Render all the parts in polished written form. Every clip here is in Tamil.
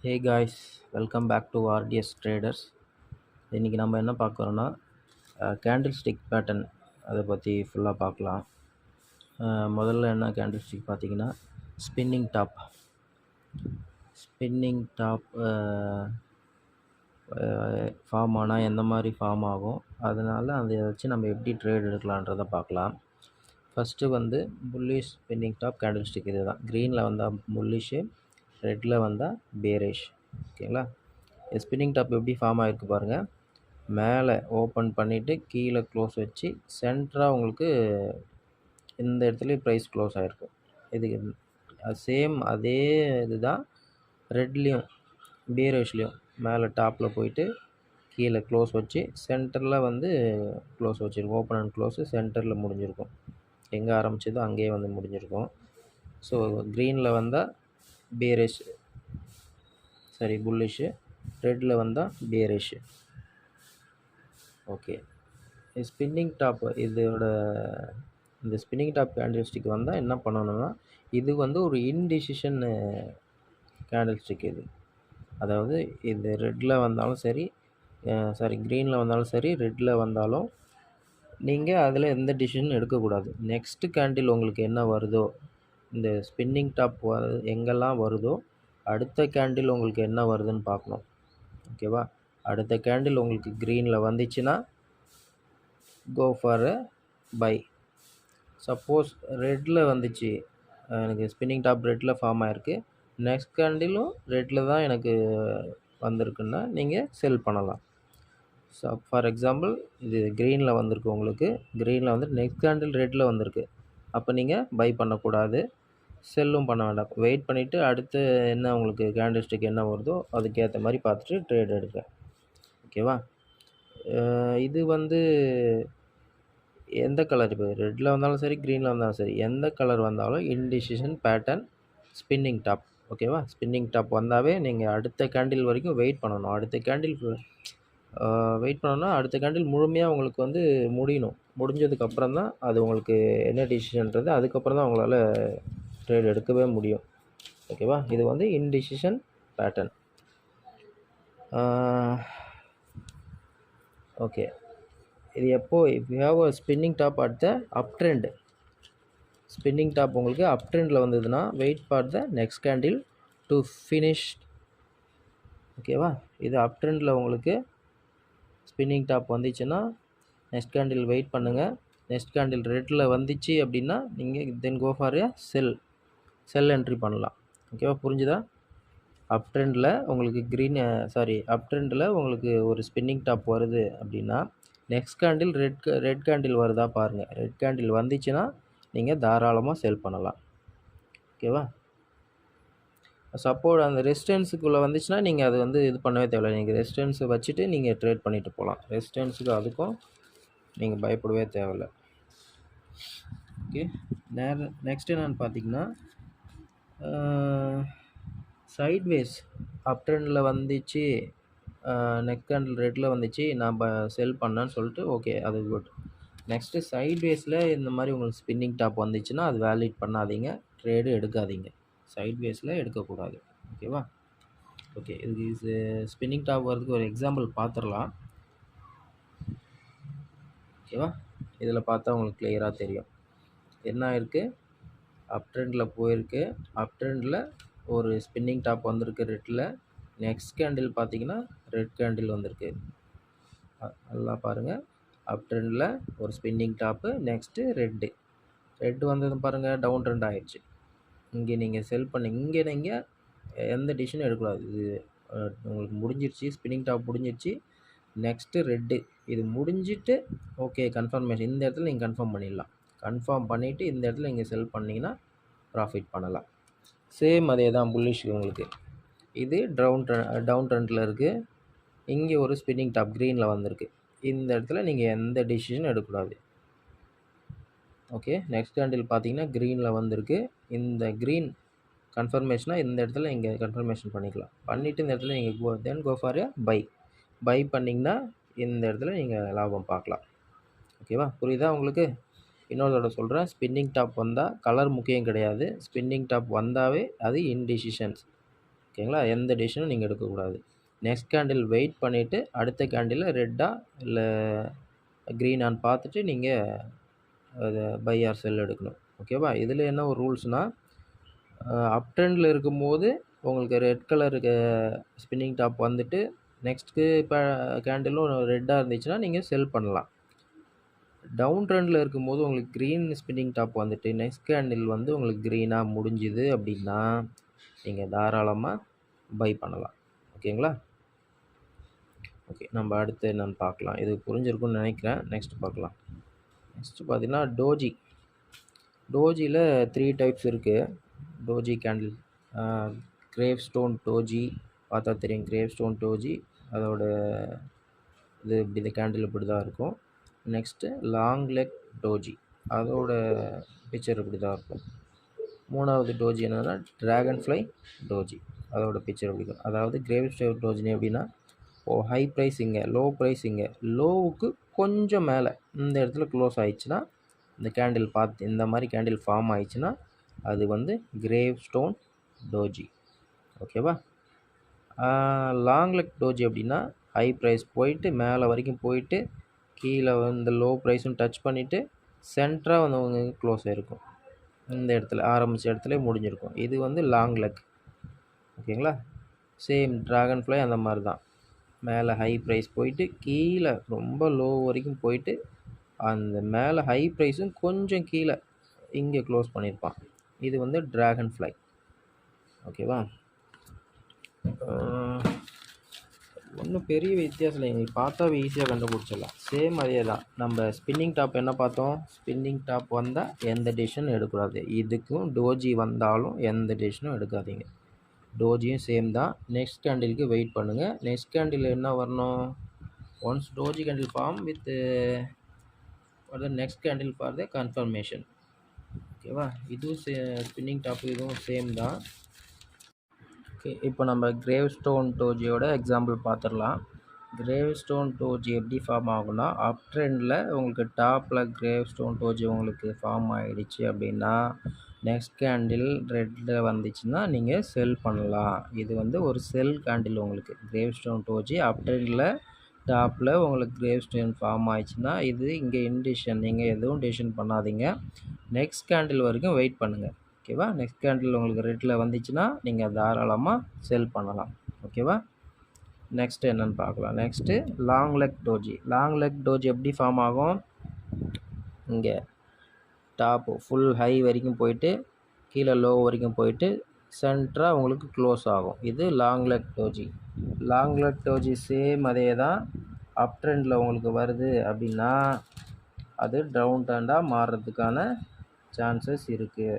Hey guys, welcome back to RTS traders. இன்றைக்கி நம்ம என்ன பார்க்குறோன்னா கேண்டில் ஸ்டிக் பேட்டர்ன் அதை பற்றி ஃபுல்லாக பார்க்கலாம். முதல்ல என்ன கேண்டில் ஸ்டிக் பார்த்தீங்கன்னா ஸ்பின்னிங் டாப் ஃபார்ம் ஆனால் எந்த மாதிரி ஃபார்ம் ஆகும், அதனால் அதை வச்சு நம்ம எப்படி ட்ரேட் எடுக்கலான்றதை பார்க்கலாம். ஃபஸ்ட்டு வந்து bullish spinning top candle stick இது தான். க்ரீனில் வந்தால் புல்லிஷு, ரெட்டில் வந்தால் பேரிஷ். ஓகேங்களா? ஸ்பின்னிங் டாப் எப்படி ஃபார்ம் ஆகிருக்கு பாருங்கள். மேலே ஓப்பன் பண்ணிவிட்டு கீழே க்ளோஸ் வச்சு சென்டராக உங்களுக்கு இந்த இடத்துலையும் ப்ரைஸ் க்ளோஸ் ஆகிருக்கு. இது சேம் அதே இது தான் ரெட்லேயும் பேரிஷ்லேயும். மேலே டாப்பில் போயிட்டு கீழே க்ளோஸ் வச்சு சென்டரில் வந்து க்ளோஸ் வச்சுருக்கோம். ஓப்பன் அண்ட் க்ளோஸு சென்டரில் முடிஞ்சிருக்கும். எங்கே ஆரம்பிச்சதோ அங்கேயே வந்து முடிஞ்சிருக்கும். ஸோ க்ரீனில் வந்தால் பேரிஷ், புல்லிஷு, ரெட்டில் வந்தால் பேரிஷு. ஓகே, ஸ்பின்னிங் டாப் இந்த ஸ்பின்னிங் டாப் கேண்டில் ஸ்டிக் வந்தால் என்ன பண்ணணும்னா, இது வந்து ஒரு இன்டிசிஷன் கேண்டில் ஸ்டிக். இது அதாவது இது ரெட்டில் வந்தாலும் சரி, க்ரீனில் வந்தாலும் சரி, ரெட்டில் வந்தாலும் நீங்கள் அதில் எந்த டிசிஷனும் எடுக்கக்கூடாது. நெக்ஸ்ட்டு கேண்டில் உங்களுக்கு என்ன வருதோ, இந்த ஸ்பின்னிங் டாப் எங்கெல்லாம் வருதோ அடுத்த கேண்டில் உங்களுக்கு என்ன வருதுன்னு பார்க்கணும். ஓகேவா? அடுத்த கேண்டில் உங்களுக்கு க்ரீனில் வந்துச்சுன்னா go for a buy. Suppose ரெட்டில் வந்துச்சு, எனக்கு ஸ்பின்னிங் டாப் ரெட்டில் ஃபார்ம் ஆகிருக்கு, நெக்ஸ்ட் கேண்டிலும் ரெட்டில் தான் எனக்கு வந்திருக்குன்னா நீங்கள் செல் பண்ணலாம். ஸோ ஃபார் எக்ஸாம்பிள் இது க்ரீனில் வந்திருக்கு, உங்களுக்கு க்ரீனில் வந்து நெக்ஸ்ட் கேண்டில் ரெட்டில் வந்திருக்கு. அப்போ நீங்கள் பை பண்ணக்கூடாது, செல்லும் பண்ண வேண்டாம். வெயிட் பண்ணிவிட்டு அடுத்து என்ன உங்களுக்கு கேண்டில் ஸ்டிக் என்ன வருதோ அதுக்கேற்ற மாதிரி பார்த்துட்டு ட்ரேட் எடுங்க. ஓகேவா? இது வந்து எந்த கலர், இப்போ ரெட்டில் வந்தாலும் சரி, க்ரீனில் வந்தாலும் சரி, எந்த கலர் வந்தாலும் இன்டிசிஷன் பேட்டர்ன் ஸ்பின்னிங் டாப். ஓகேவா? ஸ்பின்னிங் டாப் வந்தாவே நீங்கள் அடுத்த கேண்டில் வரைக்கும் வெயிட் பண்ணணும். அடுத்த கேண்டில் வெயிட் பண்ணணும்னா அடுத்த கேண்டில் முழுமையாக உங்களுக்கு வந்து முடிஞ்சதுக்கப்புறம் தான் அது உங்களுக்கு என்ன டிசிஷன்றது, அதுக்கப்புறம் தான் உங்களால் ட்ரேட் எடுக்கவே முடியும். ஓகேவா? இது வந்து இன்டிசிஷன் பேட்டர்ன். ஓகே, இது if you have a spinning top at the up trend, spinning top உங்களுக்கு அப் ட்ரெண்டில் வந்ததுன்னா wait for the next candle to finish. ஓகேவா? இது அப் ட்ரெண்டில் உங்களுக்கு ஸ்பின்னிங் டாப் வந்துச்சுன்னா நெக்ஸ்ட் கேண்டில் வெயிட் பண்ணுங்கள். நெக்ஸ்ட் கேண்டில் ரெட்டில் வந்துச்சு அப்படின்னா நீங்கள் தென் go for a sell entry பண்ணலாம். ஓகேவா? புரிஞ்சுதா? அப் ட்ரெண்டில் உங்களுக்கு அப் ட்ரெண்டில் உங்களுக்கு ஒரு ஸ்பின்னிங் டாப் வருது அப்படின்னா நெக்ஸ்ட் கேண்டில் ரெட் கேண்டில் வருதா பாருங்கள். ரெட் கேண்டில் வந்துச்சுன்னா நீங்கள் தாராளமாக செல் பண்ணலாம். ஓகேவா? சப்போஸ் அந்த ரெசிஸ்டன்ஸுக்குள்ளே வந்துச்சுன்னா நீங்கள் அது வந்து இது பண்ணவே தேவையில்லை. நீங்கள் ரெசிஸ்டன்ஸை வச்சுட்டு நீங்கள் ட்ரேட் பண்ணிட்டு போகலாம். ரெசிஸ்டன்ஸுக்கு அதுக்கும் நீங்கள் பயப்படவே தேவையில்லை. ஓகே, நெக்ஸ்ட் என்னென்னு பார்த்தீங்கன்னா சைட்வேஸ் அப் ட்ரெண்டில் வந்துச்சு, நெக்ஸ்ட் கேண்டில் ரெட்டில் வந்துச்சு, நான் செல் பண்ணேன்னு சொல்லிட்டு ஓகே, அது குட். நெக்ஸ்ட்டு சைட்வேஸில் இந்த மாதிரி உங்களுக்கு ஸ்பின்னிங் டாப் வந்துச்சுன்னா அது வேலிட் பண்ணாதீங்க, ட்ரேடு எடுக்காதீங்க. சைட்வேஸில் எடுக்கக்கூடாது. ஓகேவா? ஓகே, இது ஸ்பின்னிங் டாப் வரதுக்கு ஒரு எக்ஸாம்பிள் பார்த்துடலாம். ஓகேவா? இதில் பார்த்தா உங்களுக்கு கிளியராக தெரியும் என்ன ஆயிருக்கு. அப் ட்ரெண்டில் போயிருக்கு, அப் ட்ரெண்டில் ஒரு ஸ்பின்னிங் டாப் வந்திருக்கு ரெட்டில். நெக்ஸ்ட் கேண்டில் பார்த்தீங்கன்னா ரெட் கேண்டில் வந்திருக்கு. நல்லா பாருங்கள், அப் ட்ரெண்டில் ஒரு ஸ்பின்னிங் டாப்பு, நெக்ஸ்ட்டு ரெட்டு வந்தது பாருங்கள், டவுன் ட்ரெண்ட் ஆகிடுச்சு. இங்கே நீங்கள் செல் இங்கே நீங்கள் எந்த டிசிஷனும் எடுக்கக்கூடாது. இது உங்களுக்கு முடிஞ்சிருச்சு, ஸ்பின்னிங் டாப் முடிஞ்சிருச்சு. நெக்ஸ்ட்டு ரெட்டு, இது முடிஞ்சிட்டு ஓகே கன்ஃபர்மேஷன், இந்த இடத்துல நீங்கள் கன்ஃபார்ம் பண்ணிடலாம். கன்ஃபார்ம் பண்ணிவிட்டு இந்த இடத்துல நீங்கள் செல் பண்ணிங்கன்னா ப்ராஃபிட் பண்ணலாம். சேம் அதே தான் புல்லிஷ். உங்களுக்கு இது டவுன் ட்ரெண்டில் இருக்குது, இங்கே ஒரு ஸ்பின்னிங் டாப் க்ரீனில் வந்திருக்கு. இந்த இடத்துல நீங்கள் எந்த டிசிஷனும் எடுக்கக்கூடாது. ஓகே, நெக்ஸ்ட் கேண்டில் பார்த்தீங்கன்னா க்ரீனில் வந்திருக்கு. இந்த க்ரீன் கன்ஃபர்மேஷனாக இந்த இடத்துல இங்கே கன்ஃபர்மேஷன் பண்ணிக்கலாம். பண்ணிவிட்டு இந்த இடத்துல நீங்கள் கோ ஃபார் எ பை பண்ணிங்கன்னா இந்த இடத்துல நீங்கள் லாபம் பார்க்கலாம். ஓகேவா? புரியுதா உங்களுக்கு? இன்னொரு தடவை சொல்கிறேன், ஸ்பின்னிங் டாப் வந்தால் கலர் முக்கியம் கிடையாது. ஸ்பின்னிங் டாப் வந்தாவே அது இன்டிசிஷன்ஸ். ஓகேங்களா? எந்த டெசிஷனும் நீங்கள் எடுக்கக்கூடாது. நெக்ஸ்ட் கேண்டில் வெயிட் பண்ணிவிட்டு அடுத்த கேண்டில் ரெட்டா இல்லை க்ரீனான்னு பார்த்துட்டு நீங்கள் அதை பை ஆர் செல் எடுக்கணும். ஓகேவா? இதில் என்ன ஒரு ரூல்ஸ்னால், அப் ட்ரெண்டில் இருக்கும்போது உங்களுக்கு ரெட் கலருக்கு ஸ்பின்னிங் டாப் வந்துட்டு நெக்ஸ்ட்டு இப்போ கேண்டிலும் ரெட்டாக இருந்துச்சுன்னா நீங்கள் செல் பண்ணலாம். டவுன் ட்ரெண்டில் இருக்கும்போது உங்களுக்கு க்ரீன் ஸ்பின்னிங் டாப் வந்துட்டு நெக்ஸ்ட் கேண்டில் வந்து உங்களுக்கு க்ரீனாக முடிஞ்சுது அப்படின்னா நீங்கள் தாராளமாக பை பண்ணலாம். ஓகேங்களா? ஓகே, நம்ம அடுத்து என்னென்னு பார்க்கலாம். இது புரிஞ்சிருக்கும்னு நினைக்கிறேன். நெக்ஸ்ட் பார்க்கலாம். நெக்ஸ்ட்டு பார்த்தீங்கன்னா டோஜியில் 3 டைப்ஸ் இருக்குது. Doji candle, grave stone doji பார்த்தா தெரியும். கிரேவ் ஸ்டோன் டோஜி அதோட இது இப்படி இந்த கேண்டில் இப்படி தான் இருக்கும். நெக்ஸ்ட்டு லாங் லெக் டோஜி, அதோட பிக்சர் இப்படி தான் இருக்கும். 3வது டோஜி என்னென்னா ட்ராகன் ஃப்ளை டோஜி, அதோட பிக்சர் எப்படி இருக்கும். அதாவது கிரேவ் ஸ்டோன் டோஜினி எப்படின்னா, ஹை ப்ரைஸ் இங்கே, லோ ப்ரைஸ் இங்கே, லோவுக்கு கொஞ்சம் மேலே இந்த இடத்துல க்ளோஸ் ஆயிடுச்சுன்னா, இந்த கேண்டில் பார்த்து இந்த மாதிரி கேண்டில் ஃபார்ம் ஆயிடுச்சுன்னா அது வந்து கிரேவ் ஸ்டோன் டோஜி. ஓகேவா? லாங் லெக் டோஜி அப்படின்னா ஹை ப்ரைஸ் போயிட்டு மேலே வரைக்கும் போயிட்டு கீழே வந்து லோ ப்ரைஸும் டச் பண்ணிவிட்டு சென்டராக வந்து க்ளோஸ் ஆகிருக்கும். இந்த இடத்துல ஆரம்பித்த இடத்துல முடிஞ்சிருக்கும். இது வந்து லாங் லெக். ஓகேங்களா? சேம் ட்ராகன் ஃப்ளை அந்த மாதிரி தான். மேலே ஹை ப்ரைஸ் போயிட்டு கீழே ரொம்ப லோ வரைக்கும் போயிட்டு அந்த மேலே ஹை ப்ரைஸும் கொஞ்சம் கீழே இங்கே க்ளோஸ் பண்ணியிருப்பான். இது வந்து ட்ராகன் ஃப்ளை. ஓகேவா? ஒன்றும் பெரிய வித்தியாசம் இல்லை. நீங்கள் பார்த்தாவே ஈஸியாக கண்டுபிடிச்சிடலாம். சேம் அதே தான். நம்ம ஸ்பின்னிங் டாப் என்ன பார்த்தோம்? ஸ்பின்னிங் டாப் வந்தால் எந்த டெசிஷனும் எடுக்கக்கூடாது. இதுக்கும் டோஜி வந்தாலும் எந்த டெசிஷனும் எடுக்காதீங்க. டோஜியும் சேம் தான். நெக்ஸ்ட் கேண்டிலுக்கு வெயிட் பண்ணுங்கள். நெக்ஸ்ட் கேண்டில் என்ன வரணும்? Once doji candle form with for the next candle for the confirmation. ஓகேவா? இதுவும் ஸ்பின்னிங் டாப் இதுவும் சேம் தான். ஓகே, இப்போ நம்ம கிரேவ் ஸ்டோன் டோஜியோட எக்ஸாம்பிள் பார்த்துடலாம். கிரேவ் ஸ்டோன் டோஜி எப்படி ஃபார்ம் ஆகும்னா, அப் ட்ரெண்டில் உங்களுக்கு டாப்பில் கிரேவ் ஸ்டோன் டோஜி உங்களுக்கு ஃபார்ம் ஆகிடுச்சு அப்படின்னா நெக்ஸ்ட் கேண்டில் ரெட்டில் வந்துச்சுன்னா நீங்கள் செல் பண்ணலாம். இது வந்து ஒரு செல் கேண்டில். உங்களுக்கு கிரேவ் ஸ்டோன் டோஜி அப் ட்ரெண்டில் டாப்பில் உங்களுக்கு கிரேவ் ஸ்டோன் ஃபார்ம் ஆயிடுச்சுன்னா இது இங்கே இன்டிஷன். நீங்கள் எதுவும் டெசிஷன் பண்ணாதீங்க. நெக்ஸ்ட் கேண்டில் வரைக்கும் வெயிட் பண்ணுங்கள். ஓகேவா? நெக்ஸ்ட் கேண்டில் உங்களுக்கு ரெட்டில் வந்துச்சுன்னா நீங்கள் தாராளமாக செல் பண்ணலாம். ஓகேவா? நெக்ஸ்ட்டு என்னென்னு பார்க்கலாம். Next long leg doji. Long leg doji எப்படி ஃபார்ம் ஆகும்? இங்கே டாப்பு ஃபுல் ஹை வரைக்கும் போயிட்டு கீழே லோ வரைக்கும் போயிட்டு சென்டராக உங்களுக்கு க்ளோஸ் ஆகும். இது long leg doji. Long leg doji same அதே தான். அப் ட்ரெண்டில் உங்களுக்கு வருது அப்படின்னா அது டவுன் ட்ரெண்டாக மாறுறதுக்கான சான்சஸ் இருக்குது.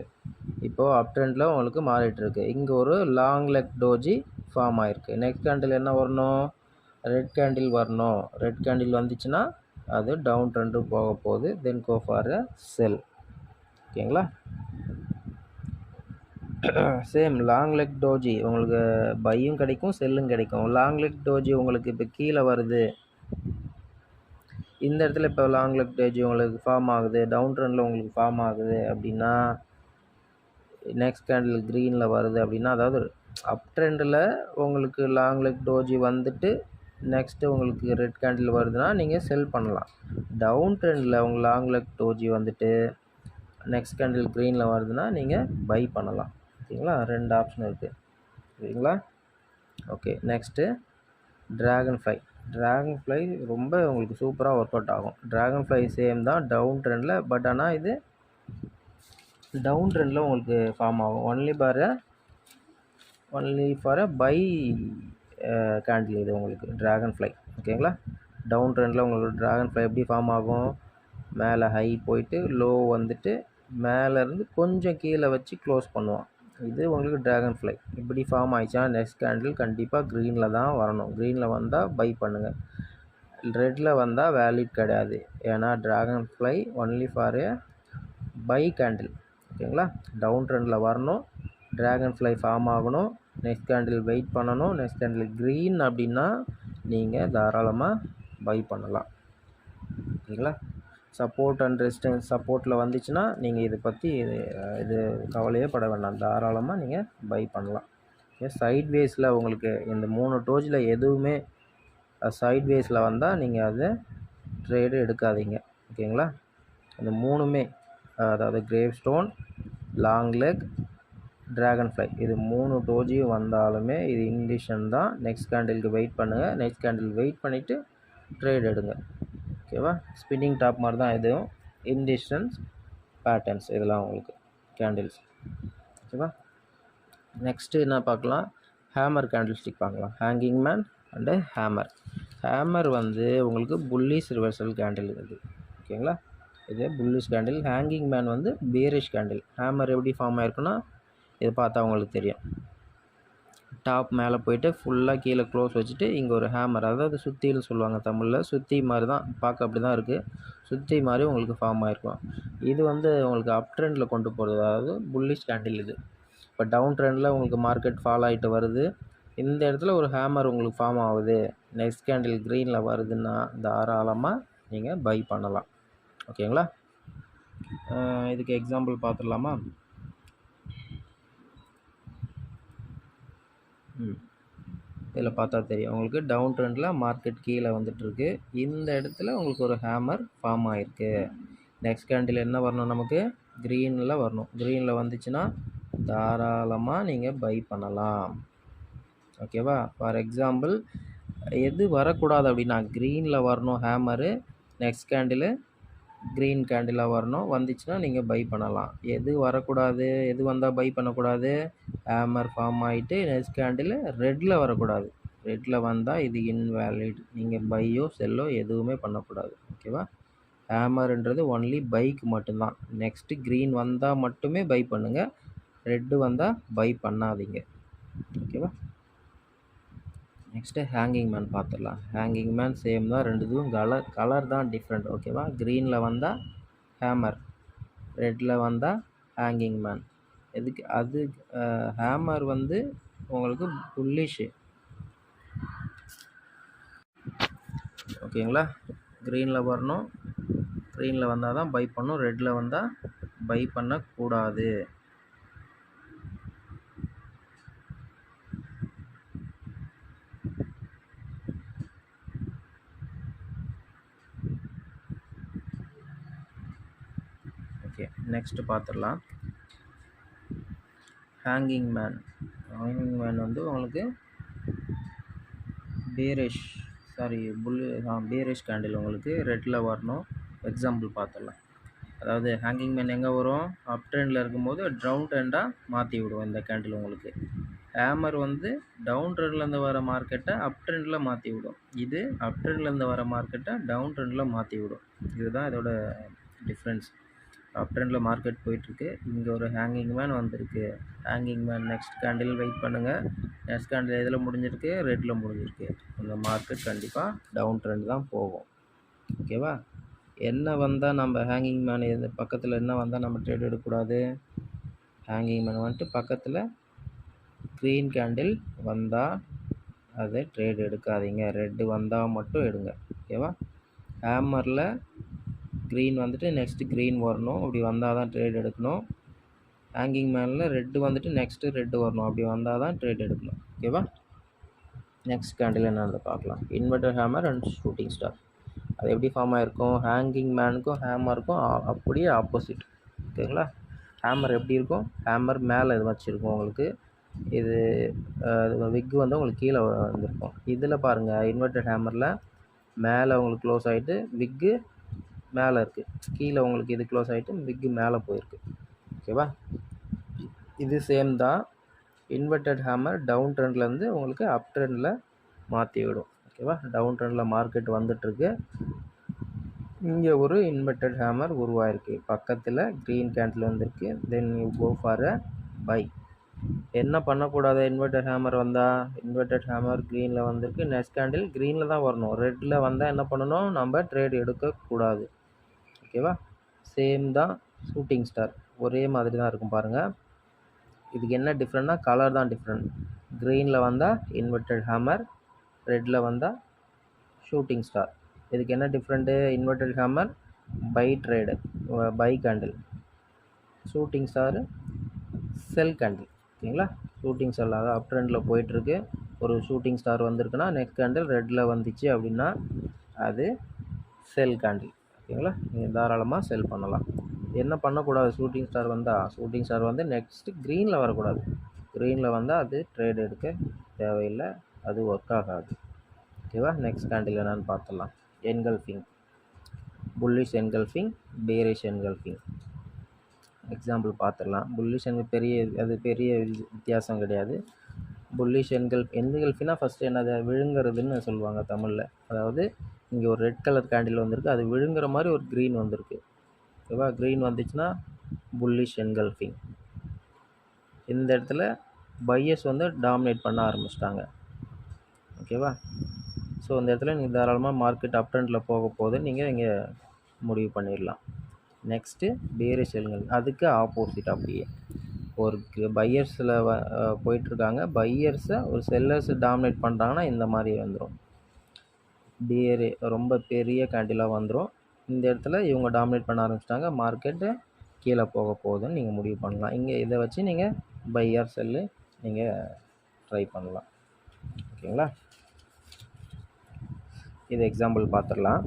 இப்போது அப் ட்ரெண்டில் உங்களுக்கு மாறிட்டுருக்கு. இங்கே ஒரு லாங் லெக் டோஜி ஃபார்ம் ஆகிருக்கு. நெக்ஸ்ட் கேண்டில் என்ன வரணும்? ரெட் கேண்டில் வரணும். ரெட் கேண்டில் வந்துச்சுன்னா அது டவுன் ட்ரெண்டு போக போகுது. தென் கோ ஃபார் அ செல். ஓகேங்களா? சேம் லாங் லெக் டோஜி உங்களுக்கு பையும் கிடைக்கும், செல்லும் கிடைக்கும். லாங் லெக் டோஜி உங்களுக்கு இப்போ கீழே வருது, இந்த இடத்துல இப்போ லாங் லெக் டோஜி உங்களுக்கு ஃபார்ம் ஆகுது, டவுன் ட்ரெண்டில் உங்களுக்கு ஃபார்ம் ஆகுது அப்படின்னா நெக்ஸ்ட் கேண்டில் க்ரீனில் வருது அப்படின்னா, அதாவது அப் ட்ரெண்டில் உங்களுக்கு லாங் லெக் டோஜி வந்துட்டு நெக்ஸ்ட்டு உங்களுக்கு ரெட் கேண்டில் வருதுன்னா நீங்கள் செல் பண்ணலாம். டவுன் ட்ரெண்டில் உங்கள் லாங் லெக் டோஜி வந்துட்டு நெக்ஸ்ட் கேண்டில் க்ரீனில் வருதுன்னா நீங்கள் பை பண்ணலாம். ஓகேங்களா? 2 ஆப்ஷன் இருக்குது. சரிங்களா? Okay, next dragon fly. Dragon fly ரொம்ப உங்களுக்கு சூப்பராக ஒர்க் அவுட் ஆகும். ட்ராகன் ஃப்ளை சேம் தான் டவுன் ட்ரெண்டில். பட் ஆனால் இது டவுன் ட்ரெண்டில் உங்களுக்கு ஃபார்ம் ஆகும். Only for a buy candle இது உங்களுக்கு ட்ராகன் ஃப்ளை. ஓகேங்களா? டவுன் ட்ரெண்டில் உங்களுக்கு ட்ராகன் ஃப்ளை எப்படி ஃபார்ம் ஆகும்? மேலே ஹை போயிட்டு லோ வந்துட்டு மேலேருந்து கொஞ்சம் கீழே வச்சு க்ளோஸ் பண்ணுவான். இது உங்களுக்கு ட்ராகன் ஃப்ளை. இப்படி ஃபார்ம் ஆயிடுச்சுன்னா நெக்ஸ்ட் கேண்டில் கண்டிப்பாக க்ரீனில் தான் வரணும். க்ரீனில் வந்தால் பை பண்ணுங்கள். ரெட்டில் வந்தால் வேலிட் கிடையாது. ஏன்னா dragon fly only for a buy candle. ஓகேங்களா? டவுன் ட்ரெண்டில் வரணும், ட்ராகன் ஃப்ளை ஃபார்ம் ஆகணும், நெக்ஸ்ட் கேண்டில் வெயிட் பண்ணணும். நெக்ஸ்ட் கேண்டில் க்ரீன் அப்படின்னா நீங்கள் தாராளமாக பை பண்ணலாம். ஓகேங்களா? சப்போர்ட் அண்ட் ரெசிஸ்டன்ஸ் சப்போர்ட்டில் வந்துச்சுன்னா நீங்கள் இதை பற்றி இது கவலையே பட வேண்டாம். தாராளமாக நீங்கள் பை பண்ணலாம். ஓகே, சைட்வேஸில் உங்களுக்கு இந்த 3 டோஜில் எதுவுமே சைட்வேஸில் வந்தால் நீங்கள் அதை ட்ரேடு எடுக்காதீங்க. ஓகேங்களா, இந்த 3மே அதாவது grave stone, long leg, dragon fly, இது 3 டோஜியும் வந்தாலுமே இது இன்டிஷன் தான். நெக்ஸ்ட் கேண்டிலுக்கு வெயிட் பண்ணுங்கள். நெக்ஸ்ட் கேண்டில் வெயிட் பண்ணிவிட்டு ட்ரேட் எடுங்க. ஓகேவா, ஸ்பின்னிங் டாப் மாதிரி தான் இதுவும். இன்டிஷன்ஸ் பேட்டர்ன்ஸ் இதெல்லாம் உங்களுக்கு கேண்டில்ஸ். ஓகேவா, நெக்ஸ்ட்டு என்ன பார்க்கலாம், ஹேமர் கேண்டில் ஸ்டிக் பார்க்கலாம். Hanging man and hammer. Hammer வந்து உங்களுக்கு புல்லிஷ் ரிவர்சல் கேண்டில் இது. ஓகேங்களா, இது புல்லிஷ் கேண்டில். ஹேங்கிங் மேன் வந்து பேரிஷ் கேண்டில். ஹேமர் எப்படி ஃபார்ம் ஆயிருக்குன்னா இதை பார்த்தா உங்களுக்கு தெரியும். டாப் மேலே போயிட்டு ஃபுல்லாக கீழே க்ளோஸ் வச்சுட்டு இங்கே ஒரு ஹேமர், அதாவது சுத்தின்னு சொல்லுவாங்க தமிழில், சுத்தி மாதிரி தான் பார்க்க, அப்படி தான் இருக்குது. சுத்தி மாதிரி உங்களுக்கு ஃபார்ம் ஆகிருக்கும். இது வந்து உங்களுக்கு அப் ட்ரெண்டில் கொண்டு போகிறது, அதாவது புல்லிஷ் கேண்டில் இது. இப்போ டவுன் ட்ரெண்டில் உங்களுக்கு மார்க்கெட் ஃபால் ஆகிட்டு வருது, இந்த இடத்துல ஒரு ஹேமர் உங்களுக்கு ஃபார்ம் ஆகுது, நெக்ஸ்ட் கேண்டில் க்ரீனில் வருதுன்னா தாராளமாக நீங்கள் பை பண்ணலாம். ஓகேங்களா, இதுக்கு எக்ஸாம்பிள் பார்த்துடலாமா? இதில் பார்த்தா தெரியும் உங்களுக்கு, டவுன் ட்ரெண்டில் மார்க்கெட் கீழே வந்துட்டுருக்கு. இந்த இடத்துல உங்களுக்கு ஒரு ஹேமர் ஃபார்ம் ஆகிருக்கு. நெக்ஸ்ட் கேண்டில் என்ன வரணும், நமக்கு க்ரீனில் வரணும். க்ரீனில் வந்துச்சுன்னா தாராளமாக நீங்கள் பை பண்ணலாம். ஓகேவா, ஃபார் எக்ஸாம்பிள் எது வரக்கூடாது அப்படின்னா, க்ரீனில் வரணும் ஹேமரு, நெக்ஸ்ட் கேண்டிலு க்ரீன் கேண்டிலாக வரணும். வந்துச்சுன்னா நீங்கள் பை பண்ணலாம். எது வரக்கூடாது, எது வந்தால் பை பண்ணக்கூடாது, ஹேமர் ஃபார்ம் ஆகிட்டு நெக்ஸ்ட் கேண்டில் ரெட்டில் வரக்கூடாது. ரெட்டில் வந்தால் இது இன்வேலிட், நீங்கள் பையோ செல்லோ எதுவுமே பண்ணக்கூடாது. ஓகேவா, ஹேமர்ன்றது ஒன்லி பைக்கு மட்டும்தான். நெக்ஸ்ட்டு க்ரீன் வந்தால் மட்டுமே பை பண்ணுங்கள், ரெட்டு வந்தால் பை பண்ணாதீங்க. ஓகேவா, நெக்ஸ்ட்டு ஹேங்கிங் மேன் பார்த்துடலாம். ஹேங்கிங் மேன் சேம் தான், ரெண்டுத்துக்கும் கலர் தான் டிஃப்ரெண்ட். ஓகேவா, க்ரீனில் வந்தால் ஹேமர், ரெட்டில் வந்தால் ஹேங்கிங் மேன். எதுக்கு அது, ஹேமர் வந்து உங்களுக்கு புல்லிஷு. ஓகேங்களா, க்ரீனில் வரணும், க்ரீனில் வந்தால் தான் பை பண்ணணும், ரெட்டில் வந்தால் பை பண்ணக்கூடாது. ஓகே, நெக்ஸ்ட்டு பார்த்துடலாம் ஹேங்கிங் மேன். ஹேங்கிங் மேன் வந்து உங்களுக்கு பேரிஷ் பேரிஷ் கேண்டில் உங்களுக்கு ரெட்டில் வரணும். எக்ஸாம்பிள் பார்த்துடலாம். அதாவது ஹேங்கிங் மேன் எங்கே வரும், அப் ட்ரெண்டில் இருக்கும்போது டவுன் ட்ரெண்டாக மாற்றி விடும் இந்த கேண்டில் உங்களுக்கு. ஹேமர் வந்து டவுன் ட்ரெண்ட்லேருந்து வர மார்க்கெட்டை அப் ட்ரெண்டில் மாற்றி விடும். இது அப் ட்ரெண்ட்லேருந்து வர மார்க்கெட்டை டவுன் ட்ரெண்டில் மாற்றி விடும். இதுதான் இதோட டிஃப்ரென்ஸ். அப் ட்ரெண்டில் மார்க்கெட் போயிட்டுருக்கு, இங்கே ஒரு ஹேங்கிங் மேன் வந்திருக்கு. Hanging man next candle wait பண்ணுங்கள். நெக்ஸ்ட் கேண்டில் எதில் முடிஞ்சிருக்கு, ரெட்டில் முடிஞ்சிருக்கு. அந்த மார்க்கெட் கண்டிப்பாக டவுன் ட்ரெண்ட் தான் போகும். ஓகேவா, என்ன வந்தால் நம்ம ஹேங்கிங் மேன் இது பக்கத்தில் என்ன வந்தால் நம்ம ட்ரேட் எடுக்கக்கூடாது, ஹேங்கிங் மேன் வந்துட்டு பக்கத்தில் க்ரீன் கேண்டில் வந்தால் அதை ட்ரேட் எடுக்காதீங்க, ரெட்டு வந்தால் மட்டும் எடுங்க. ஓகேவா, ஹேமரில் க்ரீன் வந்துட்டு நெக்ஸ்ட்டு க்ரீன் வரணும், அப்படி வந்தால் தான் ட்ரேட் எடுக்கணும். ஹேங்கிங் மேனில் ரெட்டு வந்துட்டு நெக்ஸ்ட்டு ரெட்டு வரணும், அப்படி வந்தால் தான் ட்ரேட் எடுக்கணும். ஓகேவா, நெக்ஸ்ட் கேண்டில் என்னன்னு பார்க்கலாம். Inverter hammer and shooting star. அது எப்படி ஃபார்ம் ஆகிருக்கும், ஹேங்கிங் மேனுக்கும் ஹேமருக்கும் அப்படியே ஆப்போசிட். ஓகேங்களா, ஹேமர் எப்படி இருக்கும், ஹேமர் மேலே இது வச்சுருக்கும் உங்களுக்கு, இது விக்கு வந்து உங்களுக்கு கீழே வந்திருக்கும். இதில் பாருங்கள், இன்வெர்டர் ஹேமரில் மேலே உங்களுக்கு க்ளோஸ் ஆகிட்டு விக்கு மேலே இருக்குது, கீழே உங்களுக்கு இது க்ளோஸ் ஆகிட்டு விக்கு மேலே போயிருக்கு. ஓகேவா, இது சேம் தான். இன்வெர்டட் ஹேமர் டவுன் ட்ரெண்ட்லேருந்து உங்களுக்கு அப் ட்ரெண்டில் மாற்றி விடும். ஓகேவா, டவுன் ட்ரெண்டில் மார்க்கெட் வந்துட்டுருக்கு, இங்கே ஒரு இன்வெர்டட் ஹேமர் உருவாயிருக்கு, பக்கத்தில் க்ரீன் கேண்டில் வந்திருக்கு. Then you go for a buy. என்ன பண்ணக்கூடாது, இன்வெர்டட் ஹேமர் வந்தால், இன்வெர்டட் ஹேமர் க்ரீனில் வந்திருக்கு, நெக்ஸ்ட் கேண்டில் க்ரீனில் தான் வரணும், ரெட்டில் வந்தால் என்ன பண்ணணும், நம்ம ட்ரேட் எடுக்கக்கூடாது. ஓகேவா, சேம் தான். ஷூட்டிங் ஸ்டார் ஒரே மாதிரி தான் இருக்கும் பாருங்கள். இதுக்கு என்ன டிஃப்ரெண்ட்னா கலர் தான் டிஃப்ரெண்ட். க்ரீனில் வந்தால் இன்வெர்டட் ஹேமர், ரெட்டில் வந்தால் ஷூட்டிங் ஸ்டார். இதுக்கு என்ன different, inverted hammer buy trade, buy candle, shooting star sell candle. ஓகேங்களா. ஷூட்டிங் ஸ்டார் அதாவது அப் ட்ரெண்டில் போயிட்டுருக்கு, ஒரு ஷூட்டிங் ஸ்டார் வந்திருக்குன்னா நெக்ஸ்ட் கேண்டில் ரெட்டில் வந்துச்சு அப்படின்னா அது செல் கேண்டில். ஓகேங்களா, நீங்கள் தாராளமாக செல் பண்ணலாம். என்ன பண்ணக்கூடாது, ஷூட்டிங் ஸ்டார் வந்தால் ஷூட்டிங் ஸ்டார் வந்து நெக்ஸ்ட்டு க்ரீனில் வரக்கூடாது. க்ரீனில் வந்தால் அது ட்ரேட் எடுக்க தேவையில்லை, அது ஒர்க் ஆகாது. ஓகேவா. நெக்ஸ்ட் கேண்டில் என்னென்னு பார்த்துடலாம். Engulfing, bullish engulfing, bearish engulfing. Example பார்த்துடலாம். புல்லிஷ் பெரிய வித்தியாசம் கிடையாது. புல்லிஷ் என்கல்ஃபினா ஃபஸ்ட்டு என்னது, விழுங்குறதுன்னு சொல்லுவாங்க தமிழில். அதாவது இங்கே ஒரு ரெட் கலர் கேண்டில் வந்திருக்கு, அது விழுங்குற மாதிரி ஒரு க்ரீன் வந்திருக்கு. ஓகேவா. க்ரீன் வந்துச்சுன்னா புல்லிஷ் என்கல்ஃபிங். இந்த இடத்துல பையர்ஸ் வந்து டாமினேட் பண்ண ஆரம்பிச்சிட்டாங்க. ஓகேவா. ஸோ இந்த இடத்துல நீங்கள் தாராளமாக மார்க்கெட் அப் ட்ரெண்டில் போக போகுது நீங்கள் இங்கே முடிவு பண்ணிடலாம். நெக்ஸ்ட்டு பேரிஷ் என்கல்ஃபிங், அதுக்கு ஆப்போசிட். அப்படியே ஒரு பையர்ஸில் போயிட்டுருக்காங்க, பையர்ஸை ஒரு செல்லர்ஸ் டாமினேட் பண்ணுறாங்கன்னா இந்த மாதிரி வந்துடும். ரொம்ப பெரிய கேண்டிலாக வந்துடும். இந்த இடத்துல இவங்க டாமினேட் பண்ண ஆரம்பிச்சிட்டாங்க, மார்க்கெட்டு கீழே போக போகுதுன்னு நீங்கள் முடிவு பண்ணலாம். இங்கே இதை வச்சு நீங்கள் பையர் செல்லு நீங்கள் ட்ரை பண்ணலாம். ஓகேங்களா. இது எக்ஸாம்பிள் பார்த்துடலாம்.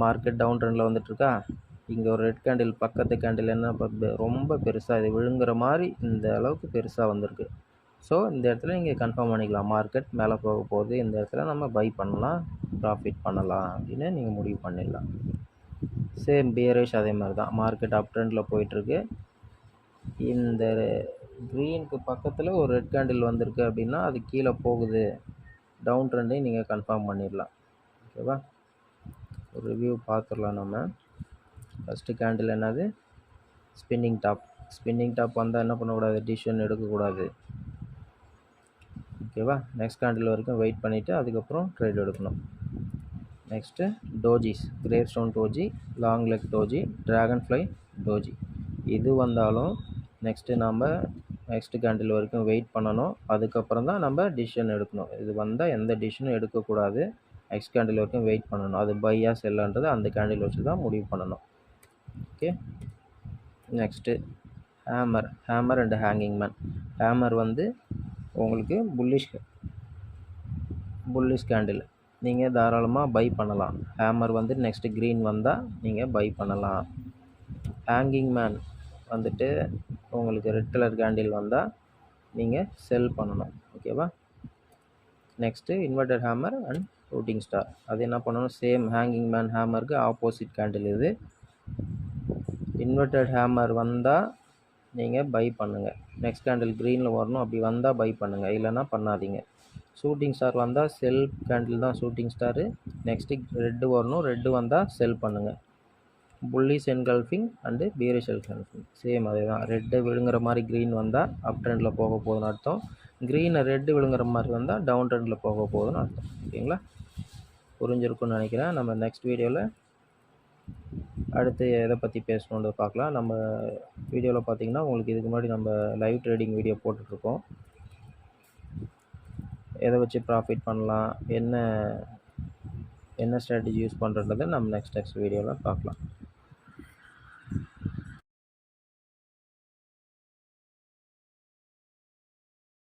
மார்க்கெட் டவுன் ட்ரெண்டில் வந்துட்டுருக்கா, இங்கே ஒரு ரெட் கேண்டில் பக்கத்து கேண்டில் என்ன ரொம்ப பெருசாக, இது விழுங்குற மாதிரி இந்த அளவுக்கு பெருசாக வந்திருக்கு. ஸோ இந்த இடத்துல நீங்கள் கன்ஃபார்ம் பண்ணிக்கலாம், மார்க்கெட் மேலே போக போகுது, இந்த இடத்துல நம்ம பை பண்ணலாம், ப்ராஃபிட் பண்ணலாம் அப்படின்னு நீங்கள் முடிவு பண்ணிடலாம். சேம் பேரிஷ் அதே மாதிரி தான். மார்க்கெட் அப் ட்ரெண்டில் போயிட்டுருக்கு, இந்த க்ரீனுக்கு பக்கத்தில் ஒரு ரெட் கேண்டில் வந்திருக்கு அப்படின்னா அது கீழே போகுது, டவுன் ட்ரெண்டையும் நீங்கள் கன்ஃபார்ம் பண்ணிடலாம். ஓகேவா. ஒரு ரிவ்யூ பார்த்துடலாம். நம்ம ஃபஸ்ட்டு கேண்டில் என்னது, ஸ்பின்னிங் டாப். ஸ்பின்னிங் டாப் வந்தால் என்ன பண்ணக்கூடாது, டிசிஷன் எடுக்கக்கூடாது. ஓகேவா. நெக்ஸ்ட் கேண்டில் வரைக்கும் வெயிட் பண்ணிவிட்டு அதுக்கப்புறம் ட்ரேட் எடுக்கணும். Next dojis, gravestone doji, long leg doji, dragonfly doji. இது வந்தாலும் நெக்ஸ்ட்டு நம்ம நெக்ஸ்ட்டு கேண்டில் வரைக்கும் வெயிட் பண்ணணும், அதுக்கப்புறம் தான் நம்ம டிசிஷன் எடுக்கணும். இது வந்தால் எந்த டிசிஷனும் எடுக்கக்கூடாது, நெக்ஸ்ட் கேண்டில் வரைக்கும் வெயிட் பண்ணணும். அது பையா செல்லான்றது அந்த கேண்டில் வச்சு தான் முடிவு பண்ணணும். Okay. Next hammer and hanging man. Hammer வந்து உங்களுக்கு புல்லிஷ் கேண்டில், நீங்கள் தாராளமாக பை பண்ணலாம். ஹேமர் வந்து நெக்ஸ்ட்டு க்ரீன் வந்தால் நீங்கள் பை பண்ணலாம். ஹேங்கிங் மேன் வந்துட்டு உங்களுக்கு ரெட் கலர் கேண்டில் வந்தால் நீங்கள் செல் பண்ணணும். ஓகேவா. Next inverted hammer and shooting star. அது என்ன பண்ணணும், சேம் ஹேங்கிங் மேன் ஹேமருக்கு ஆப்போசிட் கேண்டில் இது. இன்வெர்டட் ஹேமர் வந்தால் நீங்கள் பை பண்ணுங்கள், நெக்ஸ்ட் கேண்டில் க்ரீனில் வரணும், அப்படி வந்தால் பை பண்ணுங்கள், இல்லைன்னா பண்ணாதீங்க. ஷூட்டிங் ஸ்டார் வந்தால் செல் கேண்டில் தான் ஷூட்டிங் ஸ்டாரு, நெக்ஸ்ட்டு ரெட்டு வரணும், ரெட்டு வந்தால் செல் பண்ணுங்கள். Bullish engulfing and bearish engulfing same அதே தான். ரெட்டு விழுங்குற மாதிரி க்ரீன் வந்தால் அப் ட்ரெண்டில் போக போகுதுன்னு அர்த்தம், க்ரீனை ரெட்டு விழுங்குற மாதிரி வந்தால் டவுன் ட்ரெண்டில் போக போகுதுன்னு அர்த்தம். ஓகேங்களா. புரிஞ்சிருக்குன்னு நினைக்கிறேன். நம்ம நெக்ஸ்ட் வீடியோவில் அடுத்து எதை பற்றி பேசணுன்னு பார்க்கலாம். நம்ம வீடியோவில் பார்த்தீங்கன்னா உங்களுக்கு இதுக்கு முன்னாடி நம்ம லைவ் ட்ரேடிங் வீடியோ போட்டுட்ருக்கோம், எதை வச்சு ப்ராஃபிட் பண்ணலாம், என்ன ஸ்ட்ராட்டஜி யூஸ் பண்ணுறதை நம்ம நெக்ஸ்ட் வீடியோவில் பார்க்கலாம்.